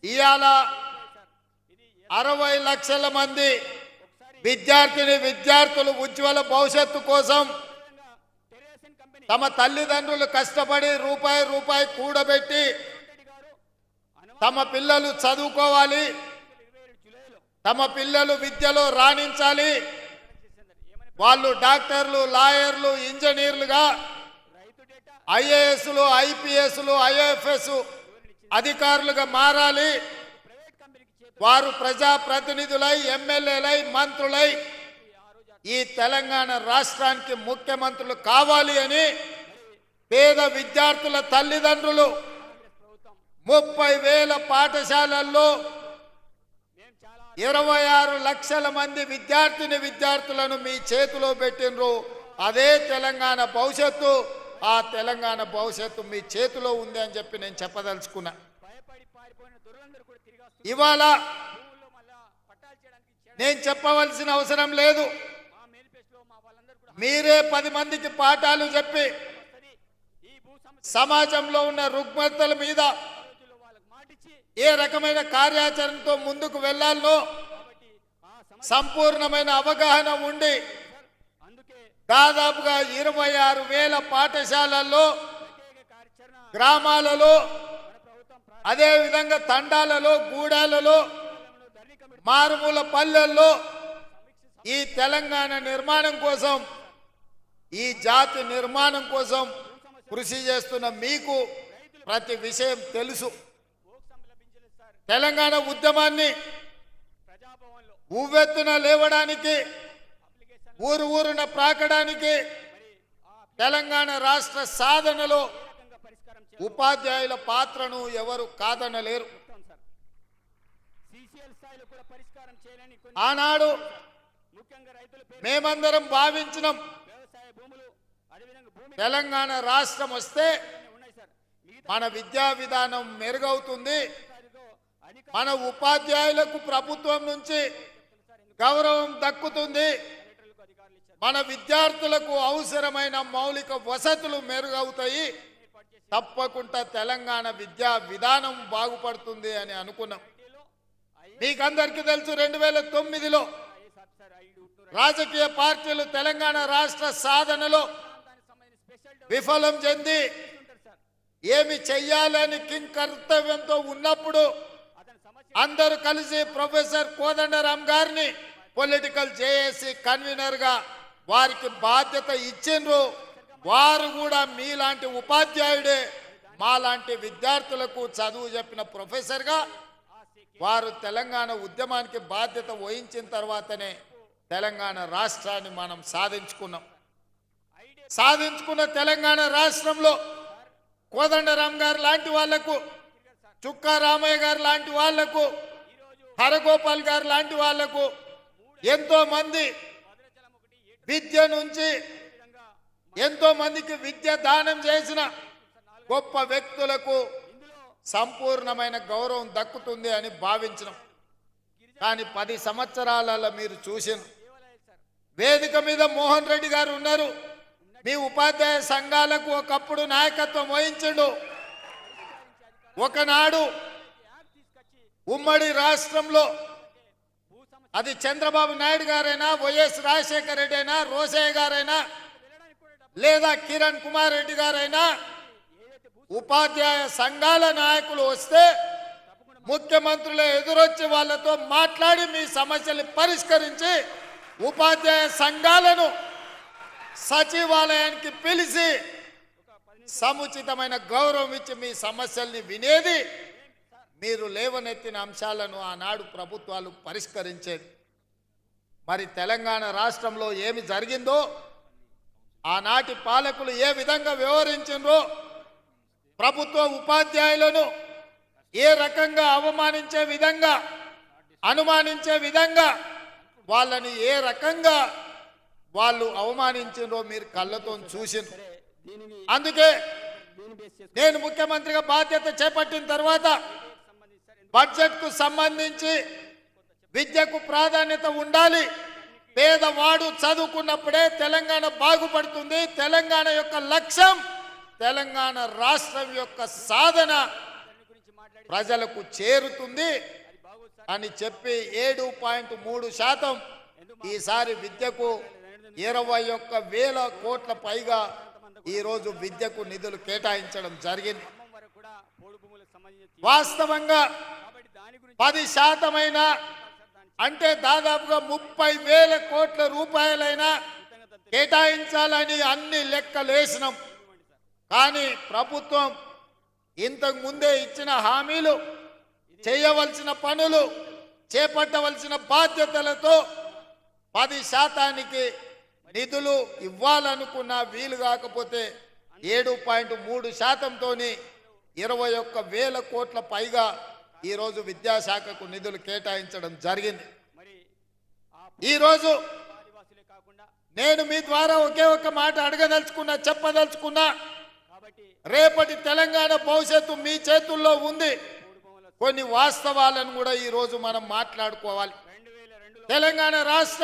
ఇవాళ 60 లక్షల మంది విద్యార్థులు ఉజ్వల భవిష్యత్తు కోసం తమ తల్లిదండ్రులు కష్టపడి రూపాయి కూడబెట్టి తమ పిల్లలు చదువుకోవాలి, తమ పిల్లలు విద్యలో రాణించాలి, వాళ్ళు డాక్టర్లు, లాయర్లు, ఇంజనీర్లుగా, ఐఏఎస్లు, ఐపీఎస్లు, ఐఎఫ్ఎస్ అధికారులుగా మారాలి, వారు ప్రజాప్రతినిధులై, ఎమ్మెల్యేలై, మంత్రులై ఈ తెలంగాణ రాష్ట్రానికి ముఖ్యమంత్రులు కావాలి అని పేద విద్యార్థుల తల్లిదండ్రులు 30,000 పాఠశాలల్లో 26 లక్షల మంది విద్యార్థులను మీ చేతిలో పెట్టినరు. అదే తెలంగాణ భవిష్యత్తు. ఆ తెలంగాణ భవిష్యత్తు మీ చేతిలో ఉంది అని చెప్పి నేను చెప్పదలుచుకున్నా. ఇవాళ నేను చెప్పవలసిన అవసరం లేదు, మీరే 10 మందికి పాఠాలు చెప్పి సమాజంలో ఉన్న రుగ్మతల మీద ఏ రకమైన కార్యాచరణతో ముందుకు వెళ్లాలో సంపూర్ణమైన అవగాహన ఉండి దాదాపుగా 26,000 పాఠశాలల్లో, గ్రామాలలో, అదే విధంగా తండాలలో, గూడాలలో, మారుమూల పల్లెల్లో ఈ తెలంగాణ నిర్మాణం కోసం, ఈ జాతి నిర్మాణం కోసం కృషి చేస్తున్న మీకు ప్రతి విషయం తెలుసు. తెలంగాణ ఉద్యమాన్ని ఉవ్వెత్తున లేవడానికి, ఊరున ప్రాకడానికి, తెలంగాణ రాష్ట్ర సాధనలో ఉపాధ్యాయుల పాత్రను ఎవరు కాదనలేరు. ఆనాడు మేమందరం భావించినాం, తెలంగాణ రాష్ట్రం వస్తే మన విద్యా విధానం మెరుగవుతుంది, మన ఉపాధ్యాయులకు ప్రభుత్వం నుంచి గౌరవం దక్కుతుంది, మన విద్యార్థులకు అవసరమైన మౌలిక వసతులు మెరుగవుతాయి, తప్పకుండా తెలంగాణ విద్యా విధానం బాగుపడుతుంది అని అనుకున్నాం. మీకందరికీ తెలుసు, 2009లో రాజకీయ పార్టీలు తెలంగాణ రాష్ట్ర సాధనలో విఫలం చెంది ఏమి చెయ్యాలని కింకర్తవ్యంతో ఉన్నప్పుడు అందరూ కలిసి ప్రొఫెసర్ కోదండరాం గారిని పొలిటికల్ జేఏసీ కన్వీనర్ గా వారికి బాధ్యత ఇచ్చిండ్రు. వారు కూడా మీలాంటి ఉపాధ్యాయుడే, మాలాంటి విద్యార్థులకు చదువు చెప్పిన ప్రొఫెసర్ గా వారు తెలంగాణ ఉద్యమానికి బాధ్యత వహించిన తర్వాతనే తెలంగాణ రాష్ట్రాన్ని మనం సాధించుకున్నాం. సాధించుకున్న తెలంగాణ రాష్ట్రంలో కోదండరాం గారు లాంటి వాళ్లకు, చుక్కా రామయ్య గారు లాంటి వాళ్లకు, హరగోపాల్ గారు లాంటి వాళ్లకు, ఎంతో మంది విద్య నుంచి ఎంతో మందికి విద్య దానం చేసిన గొప్ప వ్యక్తులకు సంపూర్ణమైన గౌరవం దక్కుతుంది అని భావించినాం. కానీ 10 సంవత్సరాలలో మీరు చూసిన వేదిక మీద మోహన్ రెడ్డి గారు ఉన్నారు. మీ ఉపాధ్యాయ సంఘాలకు ఒకప్పుడు నాయకత్వం వహించండు. ఒకనాడు ఉమ్మడి రాష్ట్రంలో అది చంద్రబాబు నాయుడు గారైనా, వైఎస్ రాజశేఖర రెడ్డి అయినా, రోసయ్య గారైనా, లేదా కిరణ్ కుమార్ రెడ్డి గారైనా ఉపాధ్యాయ సంఘాల నాయకులు వస్తే ముఖ్యమంత్రులు ఎదురొచ్చి వాళ్ళతో మాట్లాడి మీ సమస్యలు పరిష్కరించి ఉపాధ్యాయ సంఘాలను సచివాలయానికి పిలిచి సముచితమైన గౌరవం ఇచ్చి మీ సమస్యల్ని వినేది, మీరు లేవనెత్తిన అంశాలను ఆనాడు ప్రభుత్వాలు పరిష్కరించేది. మరి తెలంగాణ రాష్ట్రంలో ఏమి జరిగిందో, ఆనాటి పాలకులు ఏ విధంగా వ్యవహరించిందో, ప్రభుత్వ ఉపాధ్యాయులను ఏ రకంగా అవమానించే విధంగా, అనుమానించే విధంగా, వాళ్ళని ఏ రకంగా వాళ్ళు అవమానించిందో మీరు కళ్ళతో చూసిండ్రు. అందుకే నేను ముఖ్యమంత్రిగా బాధ్యత చేపట్టిన తర్వాత బడ్జెట్కు సంబంధించి విద్యకు ప్రాధాన్యత ఉండాలి, పేదవాడు చదువుకున్నప్పుడే తెలంగాణ బాగుపడుతుంది, తెలంగాణ యొక్క లక్ష్యం, తెలంగాణ రాష్ట్రం యొక్క సాధన ప్రజలకు చేరుతుంది అని చెప్పి 7.3% ఈసారి విద్యకు 21,000 కోట్ల పైగా ఈరోజు విద్యకు నిధులు కేటాయించడం జరిగింది. వాస్తవంగా 10% అంటే దాదాపుగా 30,000 కోట్ల రూపాయలైనా కేటాయించాలని అన్ని లెక్కలేసినాం. కానీ ప్రభుత్వం ఇంతకు ముందే ఇచ్చిన హామీలు, చేయవలసిన పనులు, చేపట్టవలసిన బాధ్యతలతో 10% నిధులు ఇవ్వాలనుకున్న వీలు కాకపోతే 7.3%తోని 21,000 కోట్ల పైగా ఈరోజు విద్యాశాఖకు నిధులు కేటాయించడం జరిగింది. ఈరోజు నేను మీ ద్వారా ఒకే ఒక్క మాట అడగదలుచుకున్నా, చెప్పదలుచుకున్నా. రేపటి తెలంగాణ భవిష్యత్తు మీ చేతుల్లో ఉంది. కొన్ని వాస్తవాలను కూడా ఈరోజు మనం మాట్లాడుకోవాలి. తెలంగాణ రాష్ట్ర